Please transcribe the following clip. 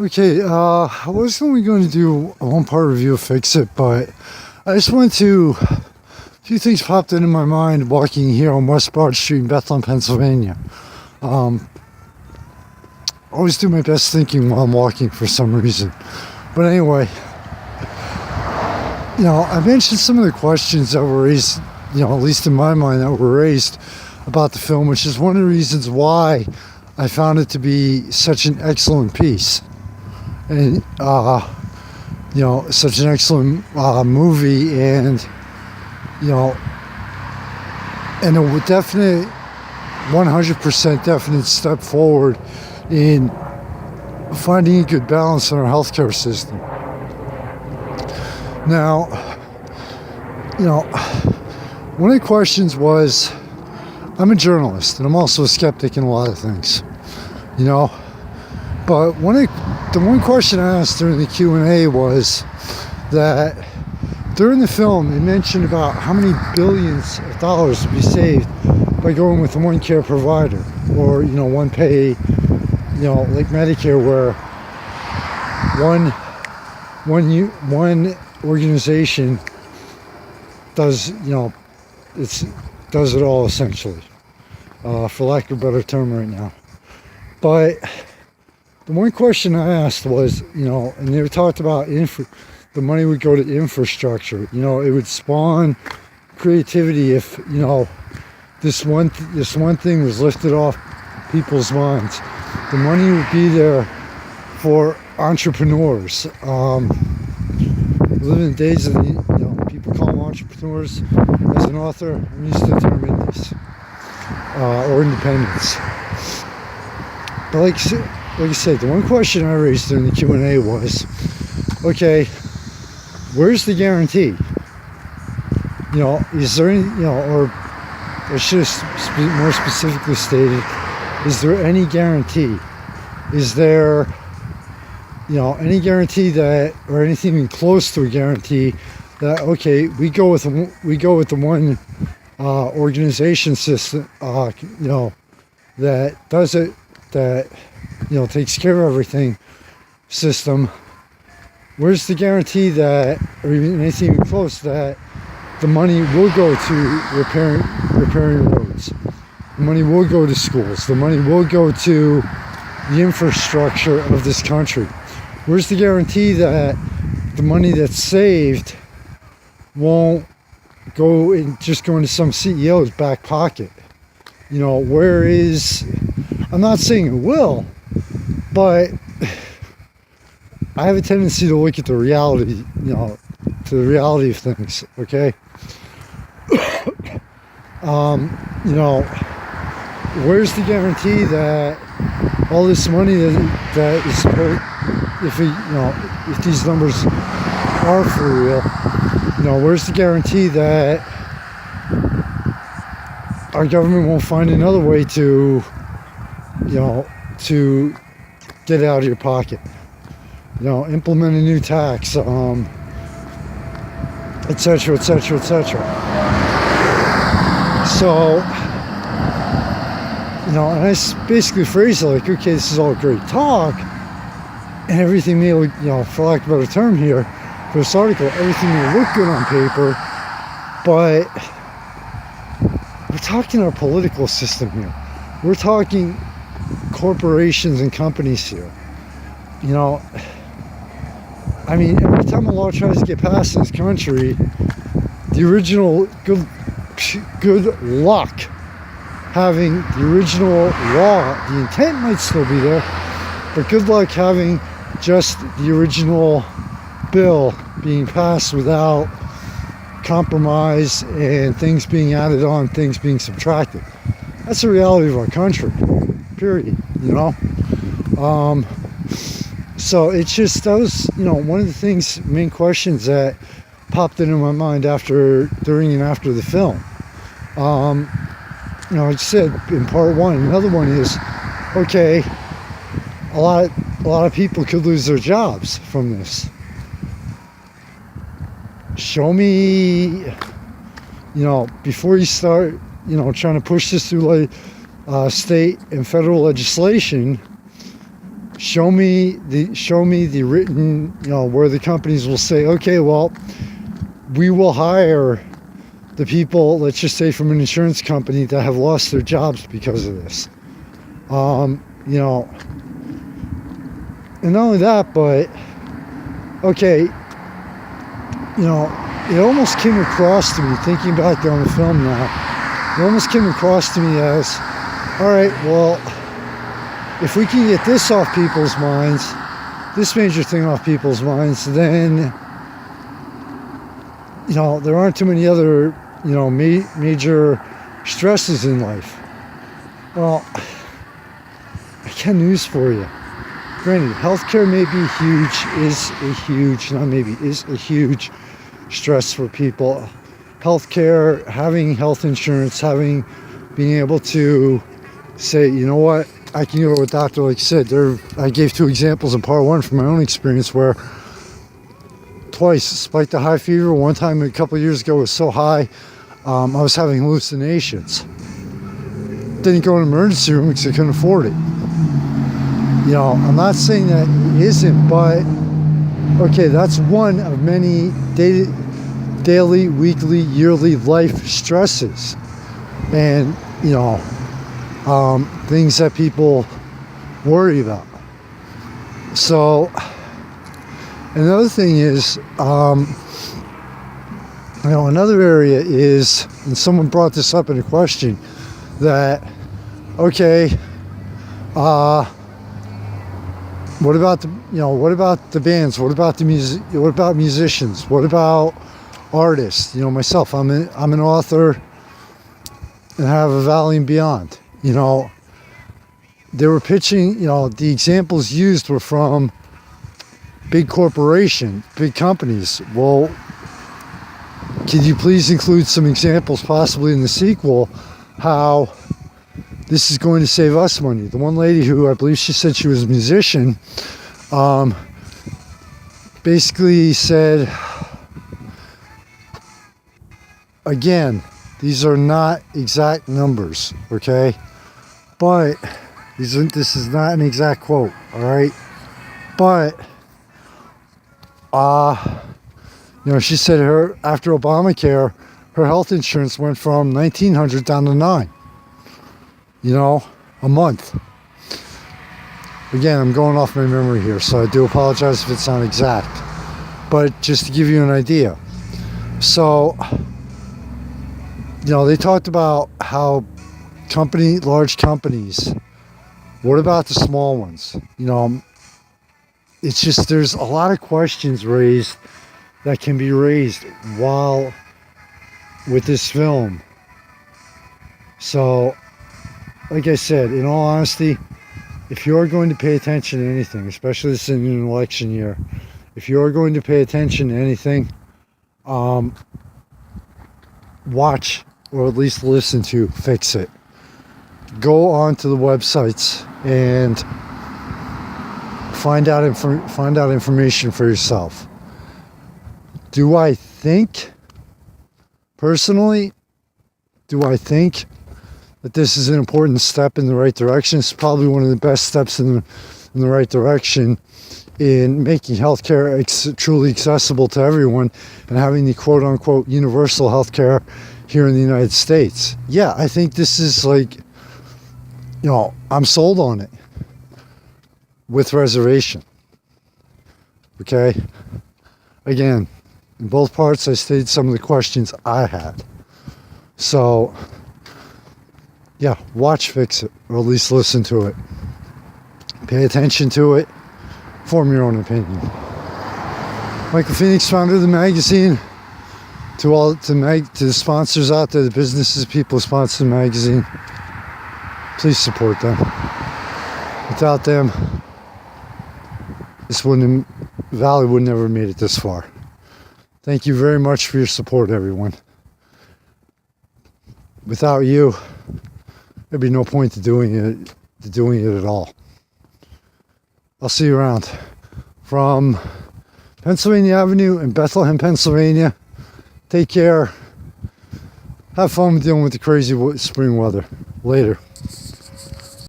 Okay, I was only going to do a one-part review of Fixit, but I just went to a few things popped into my mind walking here on West Broad Street in Bethlehem, Pennsylvania. I always do my best thinking while I'm walking for some reason. But anyway, I mentioned some of the questions that were raised, at least in my mind, that were raised about the film, which is one of the reasons why I found it to be such an excellent piece. And such an excellent movie, and and a definite 100% definite step forward in finding a good balance in our healthcare system. Now, one of the questions was, I'm a journalist and I'm also a skeptic in a lot of things, but the one question I asked during the Q&A was that during the film it mentioned about how many billions of dollars would be saved by going with one care provider, or one pay, like Medicare, where one organization does does it all, essentially, for lack of a better term right now. But the one question I asked was, and they talked about the money would go to infrastructure. It would spawn creativity if, this one thing was lifted off people's minds. The money would be there for entrepreneurs. We live in the days of people call them entrepreneurs. As an author, I'm used to the term indies, or independents. But like I said, the one question I raised during the Q&A was, okay, where's the guarantee? Is there any, or I should have more specifically stated, is there any guarantee? Is there, any guarantee that, or anything even close to a guarantee that, okay, we go with the one organization system, that does it, that takes care of everything system. Where's the guarantee that, or even anything even close, that the money will go to repairing roads, the money will go to schools, the money will go to the infrastructure of this country? Where's the guarantee that the money that's saved won't go into some CEO's back pocket? Where is, I'm not saying it will, but I have a tendency to look at the reality, to the reality of things, okay? Where's the guarantee that all this money that is supposed, if these numbers are for real, where's the guarantee that our government won't find another way to get out of your pocket? Implement a new tax, etc., etc., etc. So, and I basically phrased it like, okay, this is all great talk, and everything may, for lack of a better term here, for this article, everything may look good on paper, but we're talking our political system here. We're talking corporations and companies here. Every time a law tries to get passed in this country, the original, good luck having the original law. The intent might still be there, but good luck having just the original bill being passed without compromise and things being added on, things being subtracted. That's the reality of our country, period. So it's just, that was, one of the things, main questions that popped into my mind during and after the film. I said in part one. Another one is, okay, a lot of people could lose their jobs from this. Show me, before you start, trying to push this through like state and federal legislation, show me the written, where the companies will say, okay, well, we will hire the people, let's just say from an insurance company, that have lost their jobs because of this. And not only that, but okay, it almost came across to me, thinking back on the film now, it almost came across to me as, all right, well, if we can get this off people's minds, this major thing off people's minds, then, there aren't too many other, major stresses in life. Well, I got news for you. Granted, healthcare may be is a huge stress for people. Healthcare, having health insurance, being able to say, you know what, I can go to a doctor, like you said. I gave 2 examples in part 1 from my own experience where twice, spiked a high fever. One time a couple of years ago, it was so high, I was having hallucinations. Didn't go to an emergency room because I couldn't afford it. I'm not saying that it isn't, but okay, that's one of many daily, weekly, yearly life stresses. And, things that people worry about. So, another thing is, another area is, and someone brought this up in a question, that, okay, what about the bands? What about what about musicians? What about artists? Myself, I'm an author and have a Valley and Beyond. They were pitching, the examples used were from big companies. Well, could you please include some examples, possibly in the sequel, how this is going to save us money? The one lady who I believe she said she was a musician, basically said, again, these are not exact numbers, okay? But this is not an exact quote, all right? But, she said after Obamacare, her health insurance went from $1,900 down to $900, a month. Again, I'm going off my memory here, so I do apologize if it's not exact. But just to give you an idea. So, they talked about how large companies, what about the small ones? It's just, there's a lot of questions raised that can be raised with this film. So, like I said, in all honesty, if you're going to pay attention to anything, especially this in an election year, if you're going to pay attention to anything, watch or at least listen to Fixit. Go on to the websites and find out information for yourself. Do I think that this is an important step in the right direction? It's probably one of the best steps in the right direction in making healthcare truly accessible to everyone and having the quote-unquote universal healthcare here in the United States. Yeah, I think this is I'm sold on it with reservation. Okay? Again, in both parts, I stated some of the questions I had. So, yeah, watch Fixit, or at least listen to it. Pay attention to it. Form your own opinion. Michael Phoenix, founder of the magazine. To the sponsors out there, the businesses, people who sponsor the magazine, please support them. Without them, Valley would never have made it this far. Thank you very much for your support, everyone. Without you, there'd be no point to doing it at all. I'll see you around. From Pennsylvania Avenue in Bethlehem, Pennsylvania. Take care. Have fun dealing with the crazy spring weather. Later.